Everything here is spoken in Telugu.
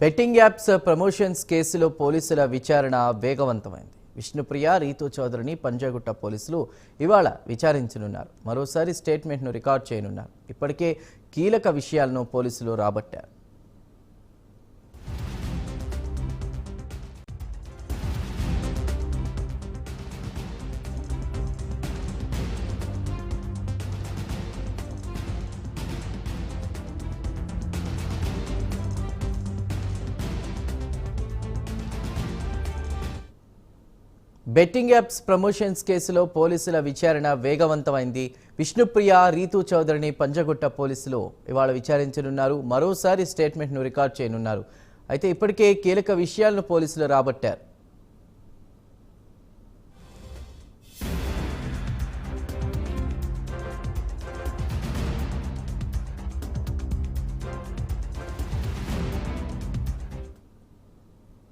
బెట్టింగ్ యాప్స్ ప్రమోషన్స్ కేసులో పోలీసుల విచారణ వేగవంతమైంది. విష్ణుప్రియ, రీతూ చౌదరిని పంజాగుట్ట పోలీసులు ఇవాళ విచారించనున్నారు. మరోసారి స్టేట్మెంట్ను రికార్డ్ చేయనున్నారు. ఇప్పటికే కీలక విషయాలను పోలీసులు రాబట్టారు. బెట్టింగ్ యాప్స్ ప్రమోషన్స్ కేసులో పోలీసుల విచారణ వేగవంతమైంది. విష్ణుప్రియ, రీతూ చౌదరిని పంజాగుట్ట పోలీసులు ఇవాళ విచారించనున్నారు. మరోసారి స్టేట్మెంట్ను రికార్డ్ చేయనున్నారు. అయితే ఇప్పటికే కీలక విషయాలను పోలీసులు రాబట్టారు.